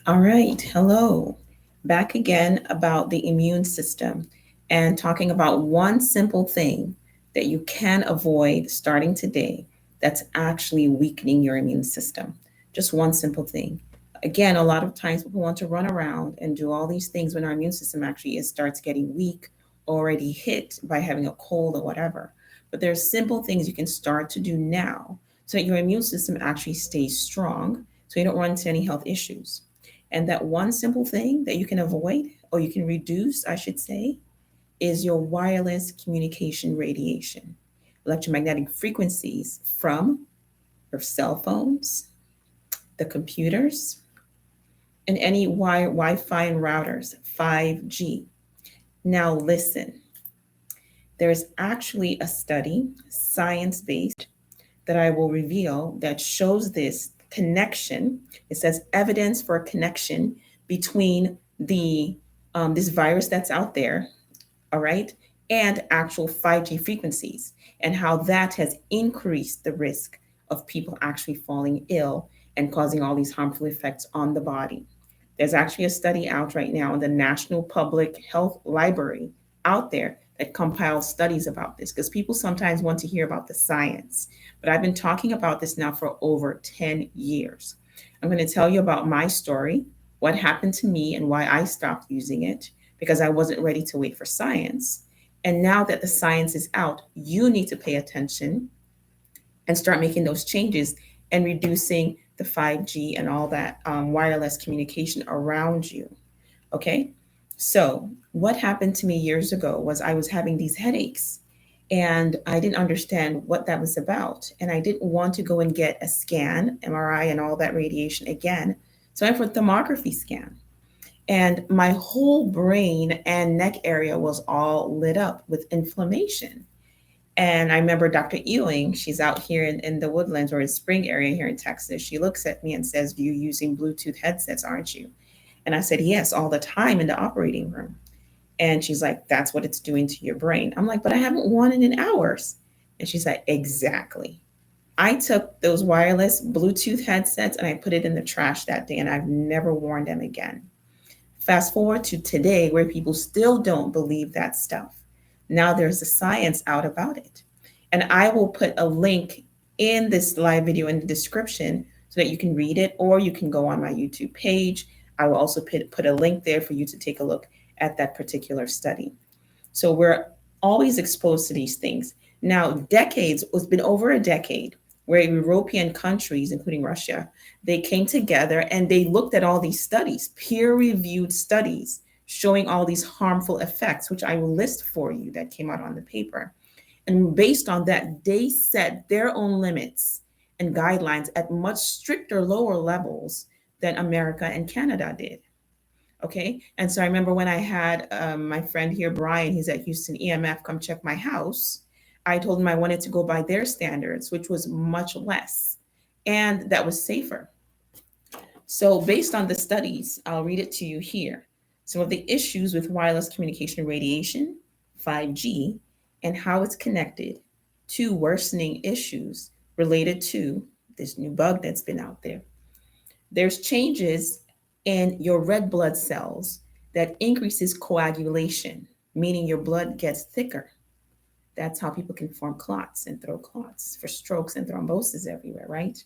All right, hello. Back again about the immune system and talking about one simple thing that you can avoid starting today that's actually weakening your immune system. Just one simple thing. Again, a lot of times people want to run around and do all these things when our immune system actually starts getting weak, already hit by having a cold or whatever. But there's simple things you can start to do now so that your immune system actually stays strong so you don't run into any health issues. And that one simple thing that you can avoid, or you can reduce, I should say, is your wireless communication radiation, electromagnetic frequencies from your cell phones, the computers, and any Wi Fi and routers, 5G. Now, listen, there's actually a study, science based, that I will reveal that shows this connection. It says evidence for a connection between the this virus that's out there, all right, and actual 5G frequencies, and how that has increased the risk of people actually falling ill and causing all these harmful effects on the body. There's actually a study out right now in the National Public Health Library out there that compiles studies about this because people sometimes want to hear about the science. But I've been talking about this now for over 10 years. I'm going to tell you about my story, what happened to me, and why I stopped using it because I wasn't ready to wait for science. And now that the science is out, you need to pay attention and start making those changes and reducing the 5G and all that wireless communication around you. Okay. So, what happened to me years ago was I was having these headaches and I didn't understand what that was about. And I didn't want to go and get a scan, MRI, and all that radiation again. So, I went for a thermography scan. And my whole brain and neck area was all lit up with inflammation. And I remember Dr. Ewing, she's out here in the woodlands or in Spring area here in Texas. She looks at me and says, "You're using Bluetooth headsets, aren't you?" And I said, "Yes, all the time in the operating room." And she's like, "That's what it's doing to your brain." I'm like, "But I haven't worn it in hours." And she's like, "Exactly." I took those wireless Bluetooth headsets and I put it in the trash that day and I've never worn them again. Fast forward to today, where people still don't believe that stuff. Now there's the science out about it. And I will put a link in this live video in the description so that you can read it, or you can go on my YouTube page. I will also put a link there for you to take a look at that particular study. So we're always exposed to these things. Now, decades, it's been over a decade where European countries, including Russia, they came together and they looked at all these studies, peer-reviewed studies showing all these harmful effects, which I will list for you that came out on the paper. And based on that, they set their own limits and guidelines at much stricter, lower levels than America and Canada did. Okay. And so I remember when I had my friend here, Brian, he's at Houston EMF, come check my house. I told him I wanted to go by their standards, which was much less and that was safer. So, based on the studies, I'll read it to you here. Some of the issues with wireless communication radiation, 5G, and how it's connected to worsening issues related to this new bug that's been out there. There's changes in your red blood cells that increases coagulation, meaning your blood gets thicker. That's how people can form clots and throw clots for strokes and thrombosis everywhere, right?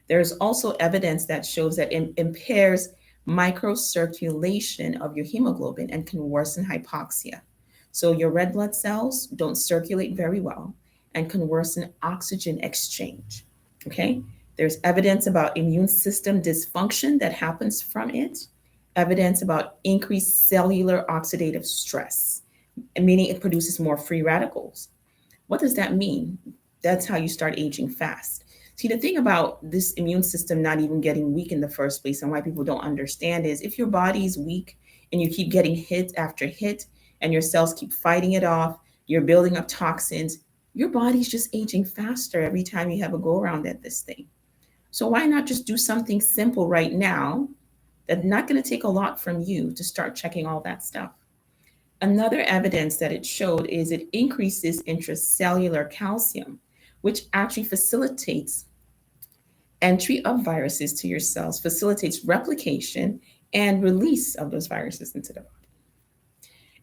There's also evidence that shows that it impairs microcirculation of your hemoglobin and can worsen hypoxia. So your red blood cells don't circulate very well and can worsen oxygen exchange. Okay? There's evidence about immune system dysfunction that happens from it, evidence about increased cellular oxidative stress, meaning it produces more free radicals. What does that mean? That's how you start aging fast. See, the thing about this immune system not even getting weak in the first place and why people don't understand is if your body is weak and you keep getting hit after hit and your cells keep fighting it off, you're building up toxins, your body's just aging faster every time you have a go around at this thing. So why not just do something simple right now that's not going to take a lot from you to start checking all that stuff? Another evidence that it showed is it increases intracellular calcium, which actually facilitates Entry of viruses to your cells facilitates replication and release of those viruses into the body.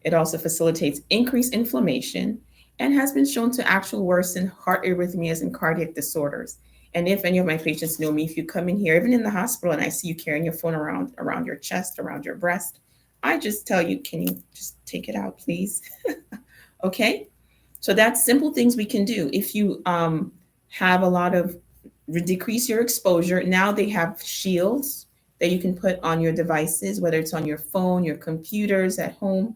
It also facilitates increased inflammation and has been shown to actually worsen heart arrhythmias and cardiac disorders. And if any of my patients know me, if you come in here, even in the hospital, and I see you carrying your phone around your chest, around your breast, I just tell you, can you just take it out, please? Okay. So that's simple things we can do. If you have a lot of decrease your exposure, now they have shields that you can put on your devices, whether it's on your phone, your computers at home.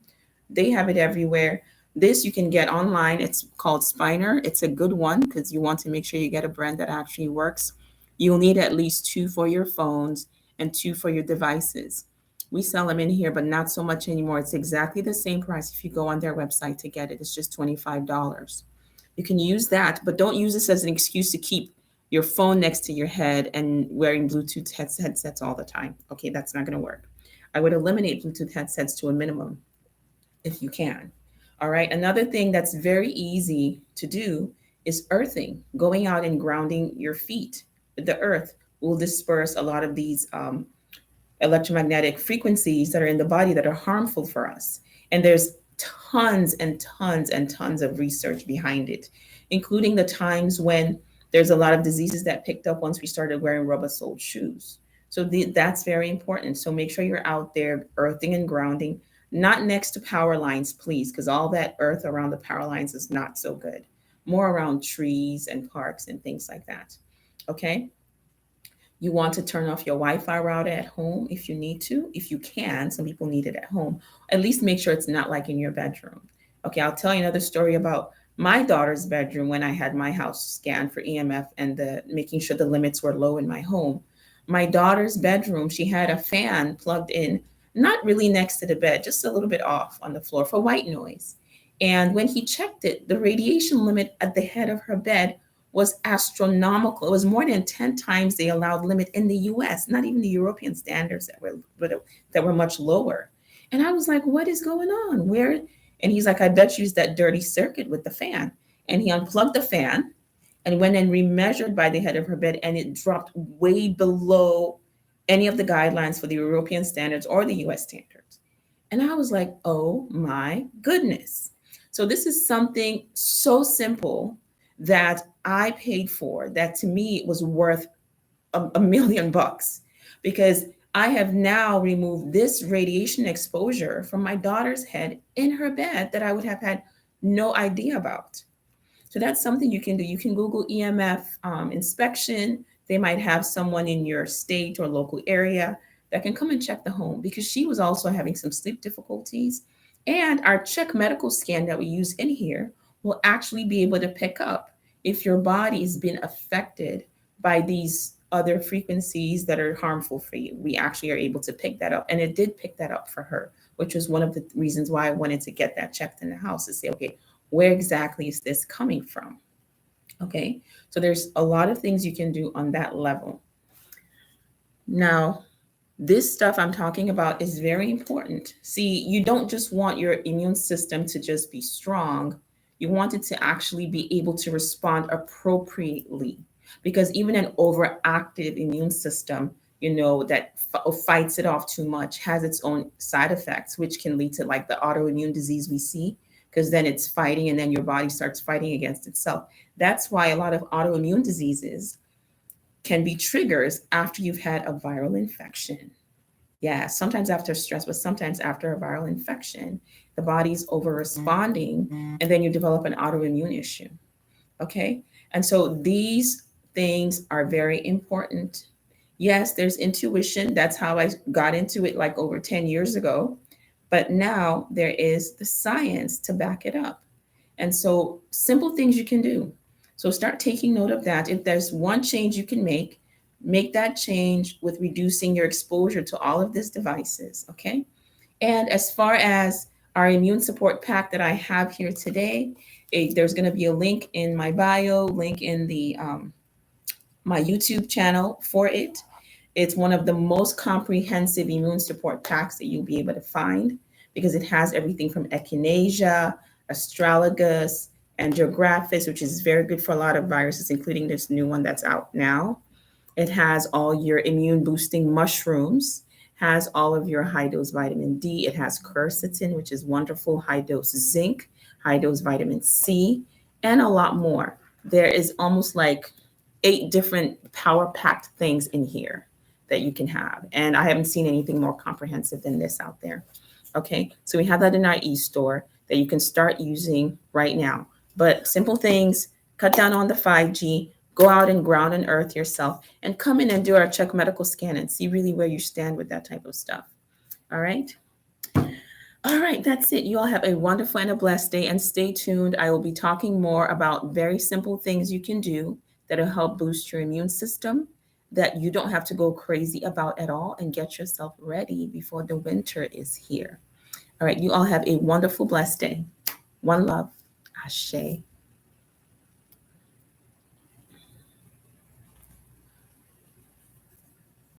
They have it everywhere. This you can get online. It's called Spiner. It's a good one because you want to make sure you get a brand that actually works. You'll need at least two for your phones and two for your devices. We sell them in here, but not so much anymore. It's exactly the same price if you go on their website to get it. It's just $25. You can use that, but don't use this as an excuse to keep your phone next to your head and wearing Bluetooth headsets all the time. Okay, that's not going to work. I would eliminate Bluetooth headsets to a minimum if you can. All right. Another thing that's very easy to do is earthing, going out and grounding your feet. The earth will disperse a lot of these electromagnetic frequencies that are in the body that are harmful for us. And there's tons and tons and tons of research behind it, including the times when there's a lot of diseases that picked up once we started wearing rubber-soled shoes. So that's very important. So make sure you're out there earthing and grounding, not next to power lines, please, because all that earth around the power lines is not so good. More around trees and parks and things like that. Okay? You want to turn off your Wi-Fi router at home if you need to, if you can. Some people need it at home. At least make sure it's not like in your bedroom. Okay, I'll tell you another story about my daughter's bedroom when I had my house scanned for EMF and making sure the limits were low in my home. My daughter's bedroom, she had a fan plugged in, not really next to the bed, just a little bit off on the floor for white noise. And when he checked it, the radiation limit at the head of her bed was astronomical. It was more than 10 times the allowed limit in the US, not even the European standards that were much lower. And I was like, what is going on? Where? And he's like, I bet you it's that dirty circuit with the fan. And he unplugged the fan and went and remeasured by the head of her bed, and it dropped way below any of the guidelines for the European standards or the US standards. And I was like, oh my goodness. So this is something so simple that I paid for, that to me was worth a million bucks, because I have now removed this radiation exposure from my daughter's head in her bed that I would have had no idea about. So that's something you can do. You can Google EMF inspection. They might have someone in your state or local area that can come and check the home, because she was also having some sleep difficulties. And our check medical scan that we use in here will actually be able to pick up if your body has been affected by these other frequencies that are harmful for you. We actually are able to pick that up. And it did pick that up for her, which was one of the reasons why I wanted to get that checked in the house, to say, okay, where exactly is this coming from? Okay, so there's a lot of things you can do on that level. Now, this stuff I'm talking about is very important. See, you don't just want your immune system to just be strong. You want it to actually be able to respond appropriately, because even an overactive immune system, that fights it off too much, has its own side effects, which can lead to like the autoimmune disease we see, because then it's fighting and then your body starts fighting against itself. That's why a lot of autoimmune diseases can be triggers after you've had a viral infection. Yeah, sometimes after stress, but sometimes after a viral infection, the body's over responding, and then you develop an autoimmune issue. Okay. And so these things are very important. Yes, there's intuition. That's how I got into it like over 10 years ago. But now there is the science to back it up. And so simple things you can do. So start taking note of that. If there's one change you can make that change with reducing your exposure to all of these devices. Okay. And as far as our immune support pack that I have here today, there's going to be a link in my bio, link in the my YouTube channel for it. It's one of the most comprehensive immune support packs that you'll be able to find, because it has everything from echinacea, astragalus, and geographis, which is very good for a lot of viruses, including this new one that's out now. It has all your immune boosting mushrooms, has all of your high dose vitamin D. It has quercetin, which is wonderful, high dose zinc, high dose vitamin C, and a lot more. There is almost like 8 different power packed things in here that you can have. And I haven't seen anything more comprehensive than this out there. Okay, so we have that in our e-store that you can start using right now. But simple things, cut down on the 5G, go out and ground and earth yourself, and come in and do our check medical scan and see really where you stand with that type of stuff. All right. All right, that's it. You all have a wonderful and a blessed day, and stay tuned. I will be talking more about very simple things you can do that'll help boost your immune system that you don't have to go crazy about at all, and get yourself ready before the winter is here. All right, you all have a wonderful, blessed day. One love. Ashe.